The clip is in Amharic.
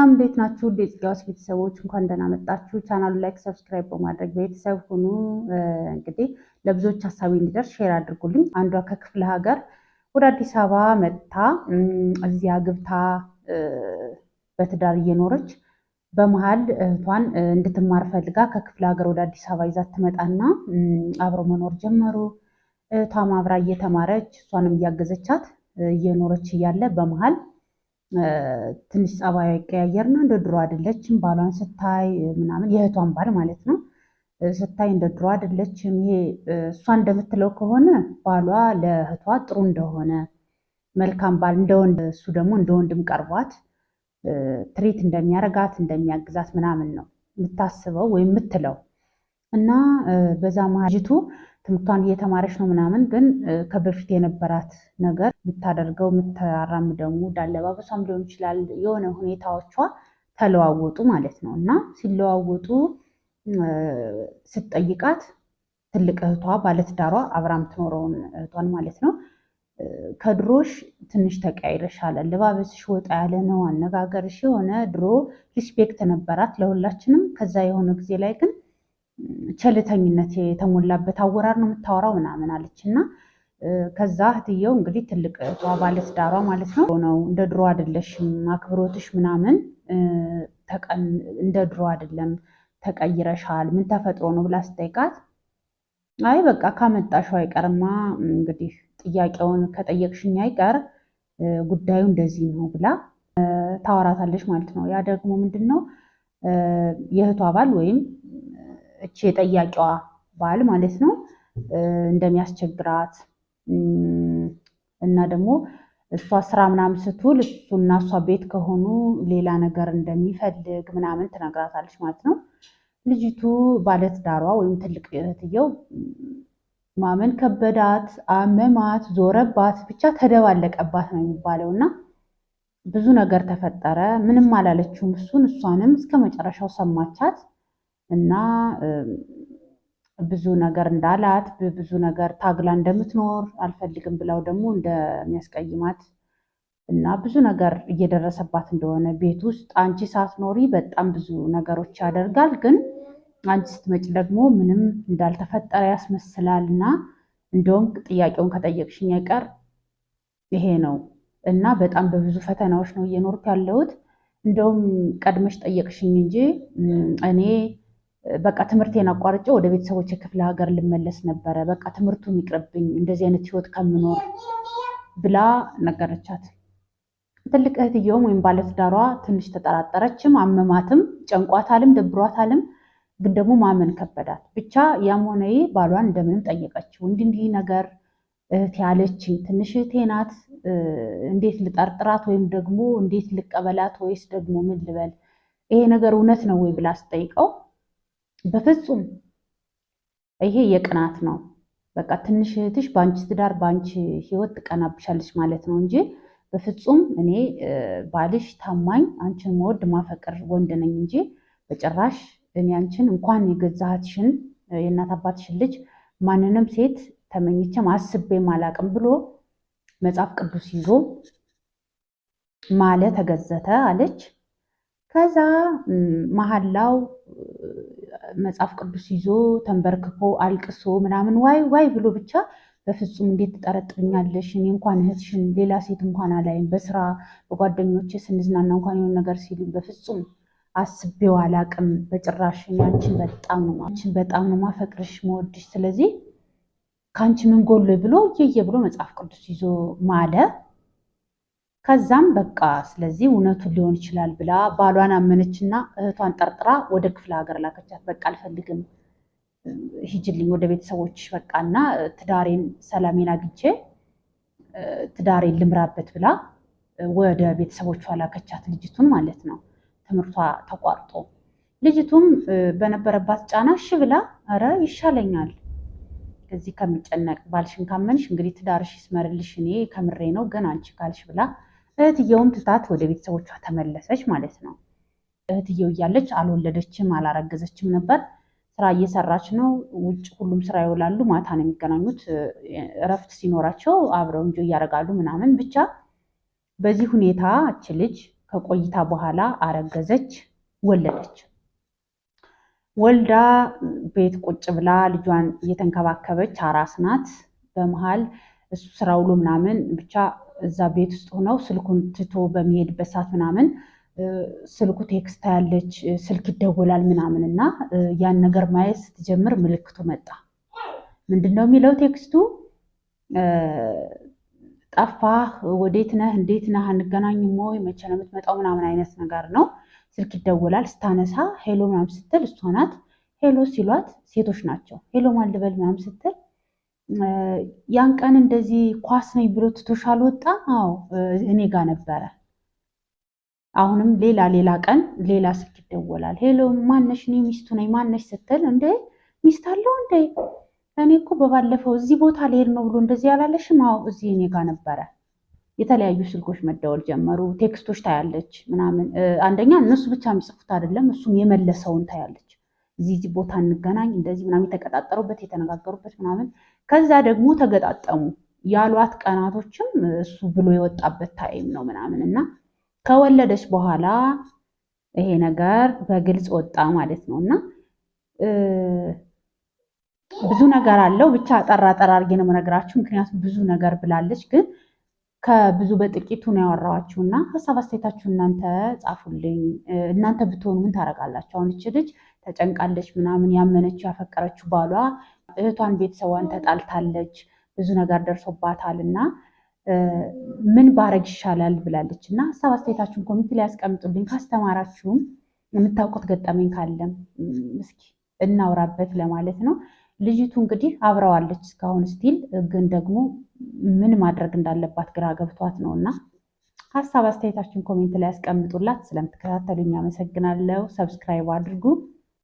ሰላም እንዴት ናችሁ? የጽጌረዳ ቤተሰቦች እንኳን ደህና መጣችሁ። ቻናሉ ላይክ፣ ሰብስክራይብ በማድረግ ቤተሰብ ሁኑ። እንግዲህ ለብዙዎች ሀሳቢ እንዲደርስ ሼር አድርጉልኝ። አንዷ ከክፍለ ሀገር ወደ አዲስ አበባ መጥታ እዚያ ግብታ በትዳር እየኖረች በመሀል እህቷን እንድትማር ፈልጋ ከክፍለ ሀገር ወደ አዲስ አበባ ይዛት ትመጣና አብረው መኖር ጀመሩ። እህቷም አብራ እየተማረች እሷንም እያገዘቻት እየኖረች እያለ በመሀል ትንሽ ጸባዩ ይቀያየርና እንደ ድሮ አይደለችም። ባሏን ስታይ ምናምን የእህቷን ባል ማለት ነው ስታይ እንደ ድሮ አይደለችም። ይሄ እሷ እንደምትለው ከሆነ ባሏ ለእህቷ ጥሩ እንደሆነ መልካም ባል እንደወንድ እሱ ደግሞ እንደ ወንድም ቀርቧት ትሪት እንደሚያረጋት እንደሚያግዛት ምናምን ነው የምታስበው ወይም የምትለው እና በዛ ማጅቱ ትምህርቷን እየተማረች ነው ምናምን፣ ግን ከበፊት የነበራት ነገር የምታደርገው የምታራምደው አለባበሷም ሊሆን ይችላል የሆነ ሁኔታዎቿ ተለዋወጡ ማለት ነው። እና ሲለዋወጡ ስትጠይቃት ትልቅ እህቷ ባለትዳሯ አብራ የምትኖረውን እህቷን ማለት ነው ከድሮሽ ትንሽ ተቀያይረሻል፣ አለባበስሽ ወጣ ያለ ነው፣ አነጋገርሽ የሆነ ድሮ ሪስፔክት ነበራት ለሁላችንም። ከዛ የሆነ ጊዜ ላይ ግን ቸልተኝነት የተሞላበት አወራር ነው የምታወራው ምናምን አለች። እና ከዛ እህትየው እንግዲህ ትልቅ እህቷ ባለትዳሯ ማለት ነው እንደ ድሮ አይደለሽም፣ አክብሮትሽ ምናምን እንደ ድሮ አይደለም፣ ተቀይረሻል፣ ምን ተፈጥሮ ነው ብላ ስጠይቃት አይ በቃ ካመጣሽው አይቀርማ እንግዲህ ጥያቄውን ከጠየቅሽኝ አይቀር ጉዳዩ እንደዚህ ነው ብላ ታወራታለች ማለት ነው። ያ ደግሞ ምንድን ነው የእህቷ ባል ወይም እቺ የጠያቂዋ ባል ማለት ነው እንደሚያስቸግራት እና ደግሞ እሷ ስራ ምናምን ስትውል እሱና እሷ ቤት ከሆኑ ሌላ ነገር እንደሚፈልግ ምናምን ትነግራታለች ማለት ነው። ልጅቱ ባለትዳሯ ወይም ትልቅ እህትየው ማመን ከበዳት፣ አመማት፣ ዞረባት፣ ብቻ ተደባለቀባት ነው የሚባለው። እና ብዙ ነገር ተፈጠረ። ምንም አላለችውም እሷንም እስከ መጨረሻው ሰማቻት እና ብዙ ነገር እንዳላት ብዙ ነገር ታግላ እንደምትኖር አልፈልግም ብላው ደግሞ እንደሚያስቀይማት እና ብዙ ነገር እየደረሰባት እንደሆነ ቤት ውስጥ አንቺ ሳትኖሪ በጣም ብዙ ነገሮች ያደርጋል፣ ግን አንቺ ስትመጪ ደግሞ ምንም እንዳልተፈጠረ ያስመስላል እና እንደውም ጥያቄውን ከጠየቅሽኝ አይቀር ይሄ ነው እና በጣም በብዙ ፈተናዎች ነው እየኖርኩ ያለሁት። እንደውም ቀድመሽ ጠየቅሽኝ እንጂ እኔ በቃ ትምህርቴን አቋርጬ ወደ ቤተሰቦች ክፍለ ሀገር ልመለስ ነበረ። በቃ ትምህርቱን ይቅርብኝ እንደዚህ አይነት ህይወት ከምኖር ብላ ነገረቻት። ትልቅ እህትየውም ወይም ባለትዳሯ ትንሽ ተጠራጠረችም፣ አመማትም፣ ጨንቋታልም፣ ደብሯታልም። ግን ደግሞ ማመን ከበዳት። ብቻ ያም ሆነ ባሏን እንደምንም ጠየቀችው። እንዲህ ነገር እህቴ ያለችኝ ትንሽ እህቴ ናት፣ እንዴት ልጠርጥራት ወይም ደግሞ እንዴት ልቀበላት ወይስ ደግሞ ምን ልበል፣ ይሄ ነገር እውነት ነው ወይ ብላ ስጠይቀው በፍጹም ይሄ የቅናት ነው፣ በቃ ትንሽ እህትሽ በአንቺ ትዳር በአንቺ ህይወት ትቀናብሻለች ማለት ነው እንጂ በፍጹም እኔ ባልሽ ታማኝ አንቺን መወድ ማፈቅር ወንድ ነኝ እንጂ በጭራሽ እኔ አንቺን እንኳን የገዛሃትሽን የእናት አባትሽን ልጅ ማንንም ሴት ተመኝቼም አስቤም አላቅም ብሎ መጽሐፍ ቅዱስ ይዞ ማለ ተገዘተ አለች። ከዛ መሐላው መጽሐፍ ቅዱስ ይዞ ተንበርክኮ አልቅሶ ምናምን ዋይ ዋይ ብሎ ብቻ በፍጹም እንዴት ትጠረጥርኛለሽ? እኔ እንኳን እህትሽን ሌላ ሴት እንኳን አላይም፣ በስራ በጓደኞቼ ስንዝናና እንኳን የሆነ ነገር ሲሉ በፍጹም አስቤው አላቅም በጭራሽ። አንቺን በጣም ነው ማፈቅርሽ መወድሽ፣ ስለዚህ ከአንቺ ምን ጎሎ ብሎ እየየ ብሎ መጽሐፍ ቅዱስ ይዞ ማለ። ከዛም በቃ ስለዚህ እውነቱን ሊሆን ይችላል ብላ ባሏን አመነችና እህቷን ጠርጥራ ወደ ክፍለ ሀገር ላከቻት። በቃ አልፈልግም ሂጅልኝ ወደ ቤተሰቦች በቃና ትዳሬን ሰላሜን አግኝቼ ትዳሬን ልምራበት ብላ ወደ ቤተሰቦቿ ላከቻት ልጅቱን ማለት ነው። ትምህርቷ ተቋርጦ ልጅቱም በነበረባት ጫና እሺ ብላ ኧረ ይሻለኛል ከዚህ ከሚጨነቅ ባልሽን ካመንሽ እንግዲህ ትዳርሽ ይስመርልሽ እኔ ከምሬ ነው ግን አንቺ ካልሽ ብላ እህትየውም ትታት ወደ ቤተሰቦቿ ተመለሰች ማለት ነው። እህትየው እያለች አልወለደችም አላረገዘችም ነበር። ስራ እየሰራች ነው። ውጭ ሁሉም ስራ ይውላሉ፣ ማታ ነው የሚገናኙት። እረፍት ሲኖራቸው አብረው እንጆ እያደረጋሉ ምናምን። ብቻ በዚህ ሁኔታ እች ልጅ ከቆይታ በኋላ አረገዘች፣ ወለደች። ወልዳ ቤት ቁጭ ብላ ልጇን እየተንከባከበች አራስ ናት። በመሃል እሱ ስራ ውሎ ምናምን ብቻ እዛ ቤት ውስጥ ሆነው ስልኩን ትቶ በሚሄድበት ሰዓት ምናምን ስልኩ ቴክስት ያለች ስልክ ይደወላል ምናምን እና ያን ነገር ማየት ስትጀምር ምልክቱ መጣ። ምንድነው የሚለው ቴክስቱ? ጠፋህ፣ ወዴት ነህ፣ እንዴት ነህ፣ አንገናኝም ወይ፣ መቼ ነው የምትመጣው ምናምን አይነት ነገር ነው። ስልክ ይደወላል። ስታነሳ ሄሎ ምናምን ስትል እሷ ናት። ሄሎ ሲሏት ሴቶች ናቸው። ሄሎ ማን ልበል ምናምን ስትል ያን ቀን እንደዚህ ኳስ ነኝ ብሎ ትቶሽ አልወጣም? አዎ እኔ ጋር ነበረ። አሁንም ሌላ ቀን ሌላ ስልክ ይደወላል። ሄሎ ማነሽ? እኔ ሚስቱ ነኝ። ማነሽ ስትል እንዴ ሚስት አለው እንዴ? እኔ እኮ በባለፈው እዚህ ቦታ ልሄድ ነው ብሎ እንደዚህ ያላለሽም? አዎ እዚህ እኔ ጋር ነበረ። የተለያዩ ስልኮች መደወል ጀመሩ። ቴክስቶች ታያለች ምናምን። አንደኛ እነሱ ብቻ የሚጽፉት አይደለም፣ እሱም የመለሰውን ታያለች። እዚህ ቦታ እንገናኝ እንደዚህ ምናምን የተቀጣጠሩበት የተነጋገሩበት ምናምን። ከዛ ደግሞ ተገጣጠሙ ያሏት ቀናቶችም እሱ ብሎ የወጣበት ታይም ነው ምናምን እና ከወለደች በኋላ ይሄ ነገር በግልጽ ወጣ ማለት ነው። እና ብዙ ነገር አለው። ብቻ ጠራ አድርጌ ነው የምነግራችሁ፣ ምክንያቱም ብዙ ነገር ብላለች። ግን ከብዙ በጥቂቱ ነው ያወራኋችሁ እና ሀሳብ አስተያየታችሁ እናንተ ጻፉልኝ። እናንተ ብትሆኑ ምን ታደርጋላችሁ? አሁን እች ልጅ ተጨንቃለች ምናምን፣ ያመነችው ያፈቀረችው ባሏ እህቷን ቤተሰቧን ተጣልታለች፣ ብዙ ነገር ደርሶባታል እና ምን ባረግ ይሻላል ብላለች። እና ሀሳብ አስተያየታችሁን ኮሜንት ላይ ያስቀምጡልኝ። ካስተማራችሁም የምታውቁት ገጠመኝ ካለም እስኪ እናውራበት ለማለት ነው። ልጅቱ እንግዲህ አብረዋለች እስካሁን ስቲል፣ ግን ደግሞ ምን ማድረግ እንዳለባት ግራ ገብቷት ነው። እና ሀሳብ አስተያየታችሁን ኮሜንት ላይ ያስቀምጡላት። ስለምትከታተሉኝ አመሰግናለሁ። ሰብስክራይብ አድርጉ።